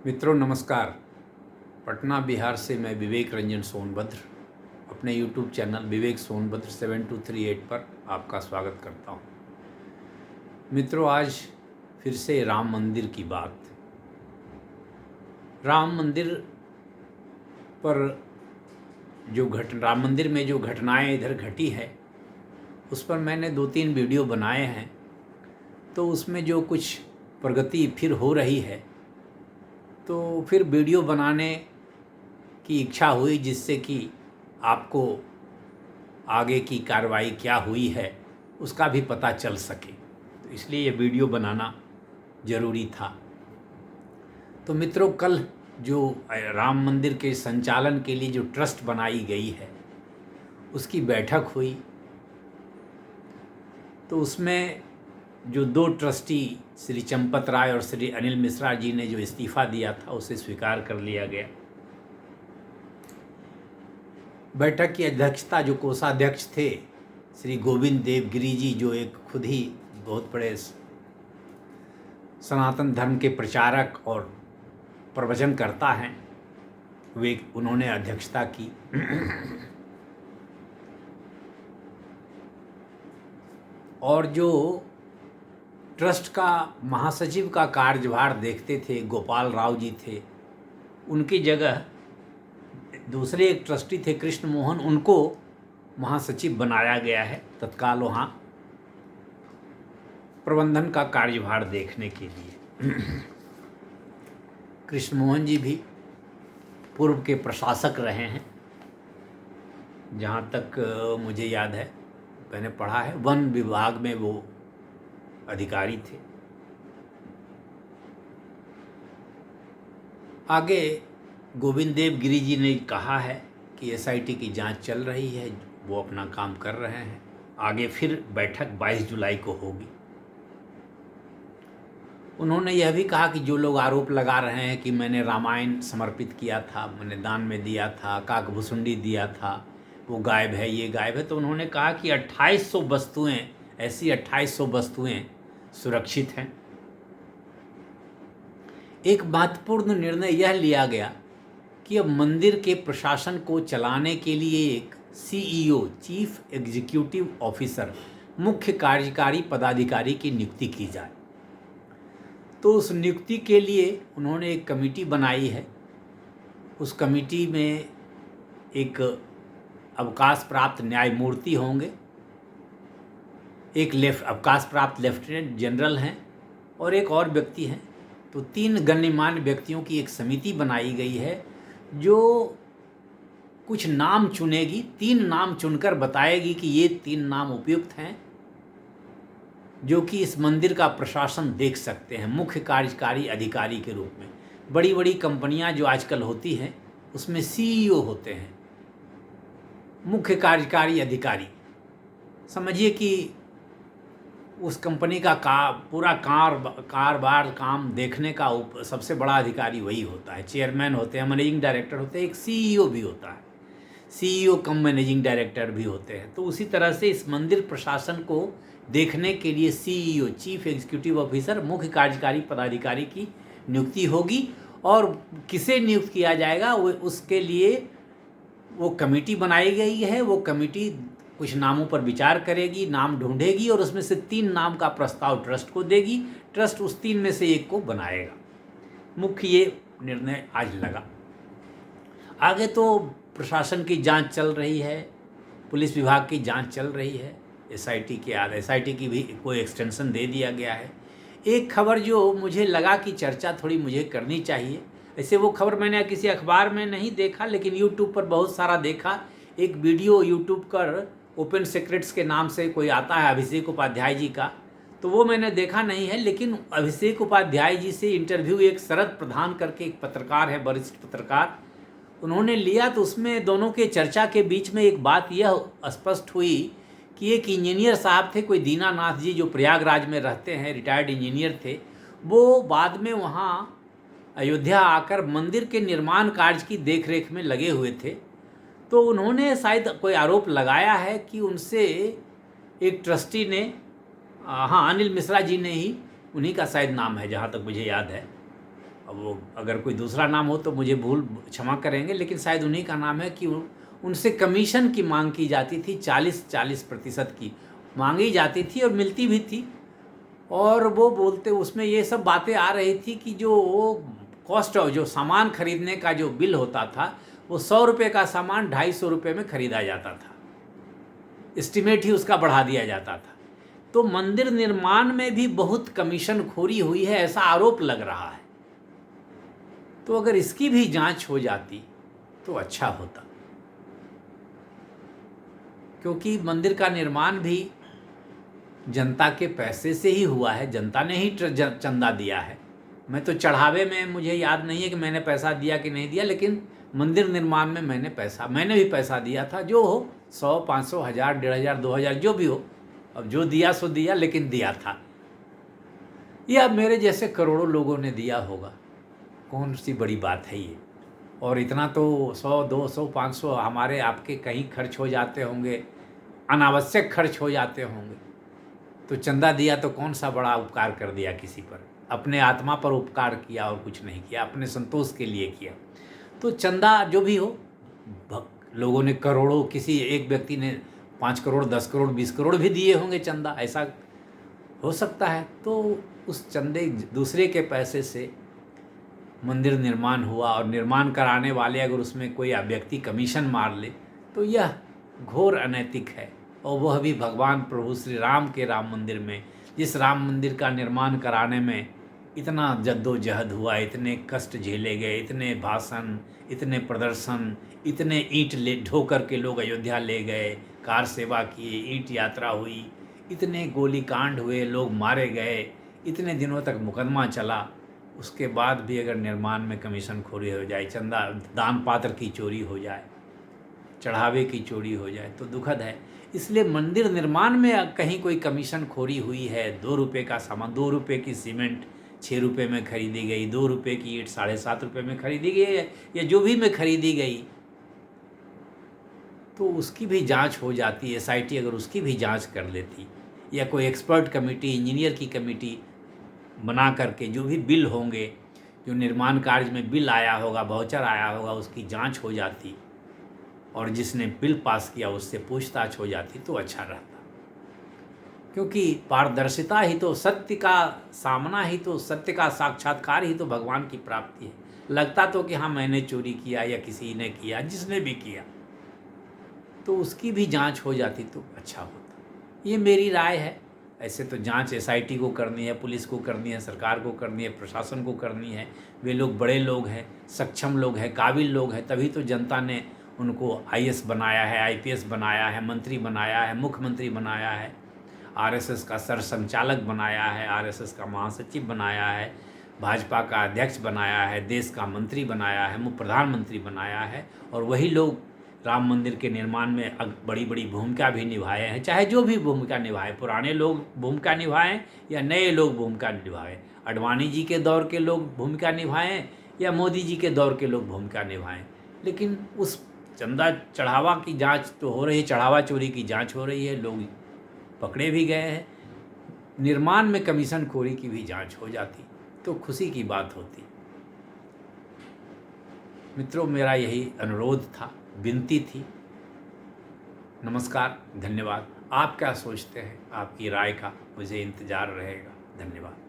मित्रों नमस्कार। पटना बिहार से मैं विवेक रंजन सोनभद्र अपने YouTube चैनल विवेक सोनभद्र 7238 पर आपका स्वागत करता हूँ। मित्रों, आज फिर से राम मंदिर की बात। राम मंदिर पर राम मंदिर में जो घटनाएं इधर घटी है उस पर मैंने 2-3 वीडियो बनाए हैं। तो उसमें जो कुछ प्रगति फिर हो रही है तो फिर वीडियो बनाने की इच्छा हुई, जिससे कि आपको आगे की कार्रवाई क्या हुई है उसका भी पता चल सके। तो इसलिए ये वीडियो बनाना ज़रूरी था। तो मित्रों, कल जो राम मंदिर के संचालन के लिए जो ट्रस्ट बनाई गई है उसकी बैठक हुई। तो उसमें जो 2 ट्रस्टी श्री चंपत राय और श्री अनिल मिश्रा जी ने जो इस्तीफ़ा दिया था उसे स्वीकार कर लिया गया। बैठक की अध्यक्षता जो कोषाध्यक्ष थे श्री गोविंद देवगिरी जी, जो एक खुद ही बहुत बड़े सनातन धर्म के प्रचारक और प्रवचनकर्ता हैं, उन्होंने अध्यक्षता की। और जो ट्रस्ट का महासचिव का कार्यभार देखते थे गोपाल राव जी थे, उनकी जगह दूसरे एक ट्रस्टी थे कृष्ण मोहन, उनको महासचिव बनाया गया है तत्काल वहाँ प्रबंधन का कार्यभार देखने के लिए। कृष्ण मोहन जी भी पूर्व के प्रशासक रहे हैं, जहाँ तक मुझे याद है, मैंने पढ़ा है, वन विभाग में वो अधिकारी थे। आगे गोविंद देव गिरी जी ने कहा है कि एसआईटी की जांच चल रही है, वो अपना काम कर रहे हैं। आगे फिर बैठक 22 जुलाई को होगी। उन्होंने यह भी कहा कि जो लोग आरोप लगा रहे हैं कि मैंने रामायण समर्पित किया था, मैंने दान में दिया था, काकभुसुंडी दिया था, वो गायब है, ये गायब है, तो उन्होंने कहा कि 2800 वस्तुएं, ऐसी 2800 वस्तुएं सुरक्षित हैं। एक महत्वपूर्ण निर्णय यह लिया गया कि अब मंदिर के प्रशासन को चलाने के लिए एक CEO, चीफ एग्जीक्यूटिव ऑफिसर, मुख्य कार्यकारी पदाधिकारी की नियुक्ति की जाए। तो उस नियुक्ति के लिए उन्होंने एक कमेटी बनाई है। उस कमेटी में एक अवकाश प्राप्त न्यायमूर्ति होंगे, एक अवकाश प्राप्त लेफ्टिनेंट जनरल हैं और एक और व्यक्ति हैं। तो 3 गण्यमान्य व्यक्तियों की एक समिति बनाई गई है जो कुछ नाम चुनेगी, 3 नाम चुनकर बताएगी कि ये 3 नाम उपयुक्त हैं जो कि इस मंदिर का प्रशासन देख सकते हैं मुख्य कार्यकारी अधिकारी के रूप में। बड़ी बड़ी कंपनियां जो आजकल होती हैं उसमें CEO होते हैं, मुख्य कार्यकारी अधिकारी। समझिए कि उस कंपनी का पूरा कारोबार काम देखने का सबसे बड़ा अधिकारी वही होता है। चेयरमैन होते हैं, मैनेजिंग डायरेक्टर होते हैं, एक CEO भी होता है, CEO कम मैनेजिंग डायरेक्टर भी होते हैं। तो उसी तरह से इस मंदिर प्रशासन को देखने के लिए CEO, चीफ एग्जीक्यूटिव ऑफिसर, मुख्य कार्यकारी पदाधिकारी की नियुक्ति होगी। और किसे नियुक्त किया जाएगा वो, उसके लिए वो कमेटी बनाई गई है। वो कमेटी कुछ नामों पर विचार करेगी, नाम ढूंढेगी और उसमें से 3 नाम का प्रस्ताव ट्रस्ट को देगी। ट्रस्ट उस 3 में से एक को बनाएगा। मुख्य ये निर्णय आज लगा। आगे तो प्रशासन की जांच चल रही है, पुलिस विभाग की जांच चल रही है, एसआईटी की भी कोई एक्सटेंशन दे दिया गया है। एक खबर जो मुझे लगा कि चर्चा थोड़ी मुझे करनी चाहिए, ऐसे वो खबर मैंने किसी अखबार में नहीं देखा लेकिन यूट्यूब पर बहुत सारा देखा। एक वीडियो यूट्यूब पर ओपन सीक्रेट्स के नाम से कोई आता है अभिषेक उपाध्याय जी का, तो वो मैंने देखा नहीं है। लेकिन अभिषेक उपाध्याय जी से इंटरव्यू एक शरद प्रधान करके एक पत्रकार है, वरिष्ठ पत्रकार, उन्होंने लिया। तो उसमें दोनों के चर्चा के बीच में एक बात यह स्पष्ट हुई कि एक इंजीनियर साहब थे, कोई दीनानाथ जी, जो प्रयागराज में रहते हैं, रिटायर्ड इंजीनियर थे। वो बाद में वहाँ अयोध्या आकर मंदिर के निर्माण कार्य की देखरेख में लगे हुए थे। तो उन्होंने शायद कोई आरोप लगाया है कि उनसे एक ट्रस्टी ने, हाँ, अनिल मिश्रा जी ने ही, उन्हीं का शायद नाम है जहाँ तक मुझे याद है, अब वो अगर कोई दूसरा नाम हो तो मुझे भूल क्षमा करेंगे, लेकिन शायद उन्हीं का नाम है कि उनसे कमीशन की मांग की जाती थी, 40% की मांगी जाती थी और मिलती भी थी। और वो बोलते उसमें ये सब बातें आ रही थी कि जो वो कॉस्ट ऑफ जो सामान खरीदने का जो बिल होता था, वो 100 रुपये का सामान 250 रुपये में खरीदा जाता था, एस्टिमेट ही उसका बढ़ा दिया जाता था। तो मंदिर निर्माण में भी बहुत कमीशन खोरी हुई है, ऐसा आरोप लग रहा है। तो अगर इसकी भी जांच हो जाती तो अच्छा होता, क्योंकि मंदिर का निर्माण भी जनता के पैसे से ही हुआ है, जनता ने ही चंदा दिया है। मैं तो चढ़ावे में मुझे याद नहीं है कि मैंने पैसा दिया कि नहीं दिया, लेकिन मंदिर निर्माण में मैंने भी पैसा दिया था, जो हो 100, 500, 1000, 1500, 2000 जो भी हो, अब जो दिया सो दिया, लेकिन दिया था। या मेरे जैसे करोड़ों लोगों ने दिया होगा, कौन सी बड़ी बात है ये। और इतना तो 100, 200, 500 हमारे आपके कहीं खर्च हो जाते होंगे, अनावश्यक खर्च हो जाते होंगे। तो चंदा दिया तो कौन सा बड़ा उपकार कर दिया किसी पर, अपने आत्मा पर उपकार किया और कुछ नहीं किया, अपने संतोष के लिए किया। तो चंदा जो भी हो, लोगों ने करोड़ों, किसी एक व्यक्ति ने 5 करोड़, 10 करोड़, 20 करोड़ भी दिए होंगे चंदा, ऐसा हो सकता है। तो उस चंदे दूसरे के पैसे से मंदिर निर्माण हुआ, और निर्माण कराने वाले अगर उसमें कोई व्यक्ति कमीशन मार ले तो यह घोर अनैतिक है। और वह भी भगवान प्रभु श्री राम के राम मंदिर में, जिस राम मंदिर का निर्माण कराने में इतना जद्दोजहद हुआ, इतने कष्ट झेले गए, इतने भाषण, इतने प्रदर्शन, इतने ईंट ले ढो कर के लोग अयोध्या ले गए, कार सेवा किए, ईंट यात्रा हुई, इतने गोलीकांड हुए, लोग मारे गए, इतने दिनों तक मुकदमा चला, उसके बाद भी अगर निर्माण में कमीशन खोरी हो जाए, चंदा दान पात्र की चोरी हो जाए, चढ़ावे की चोरी हो जाए, तो दुखद है। इसलिए मंदिर निर्माण में कहीं कोई कमीशन खोरी हुई है, 2 रुपये का सामान, 2 रुपये की सीमेंट 6 रुपये में खरीदी गई, 2 रुपये की ईंट 7.5 रुपये में खरीदी गई है, या जो भी में खरीदी गई, तो उसकी भी जांच हो जाती। SIT अगर उसकी भी जांच कर लेती, या कोई एक्सपर्ट कमेटी, इंजीनियर की कमेटी बना करके जो भी बिल होंगे, जो निर्माण कार्य में बिल आया होगा, वाउचर आया होगा, उसकी जांच हो जाती, और जिसने बिल पास किया उससे पूछताछ हो जाती तो अच्छा रहता। क्योंकि पारदर्शिता ही तो सत्य का सामना ही तो, सत्य का साक्षात्कार ही तो भगवान की प्राप्ति है। लगता तो कि हाँ मैंने चोरी किया या किसी ने किया, जिसने भी किया, तो उसकी भी जांच हो जाती तो अच्छा होता। ये मेरी राय है। ऐसे तो जांच SIT को करनी है, पुलिस को करनी है, सरकार को करनी है, प्रशासन को करनी है। वे लोग बड़े लोग हैं, सक्षम लोग हैं, काबिल लोग हैं, तभी तो जनता ने उनको IAS बनाया है, IPS बनाया है, मंत्री बनाया है, मुख्यमंत्री बनाया है, RSS का सरसंचालक बनाया है, RSS का महासचिव बनाया है, भाजपा का अध्यक्ष बनाया है, देश का मंत्री बनाया है, प्रधानमंत्री बनाया है। और वही लोग राम मंदिर के निर्माण में बड़ी बड़ी भूमिका भी निभाए हैं, चाहे जो भी भूमिका निभाए, पुराने लोग भूमिका निभाएं या नए लोग भूमिका निभाएं, अडवाणी जी के दौर के लोग भूमिका निभाएं या मोदी जी के दौर के लोग भूमिका निभाएं, लेकिन उस चंदा चढ़ावा की जांच तो हो रही है, चढ़ावा चोरी की जांच हो रही है, लोग पकड़े भी गए हैं। निर्माण में कमीशन खोरी की भी जांच हो जाती तो खुशी की बात होती। मित्रों, मेरा यही अनुरोध था, विनती थी। नमस्कार, धन्यवाद। आप क्या सोचते हैं, आपकी राय का मुझे इंतज़ार रहेगा। धन्यवाद।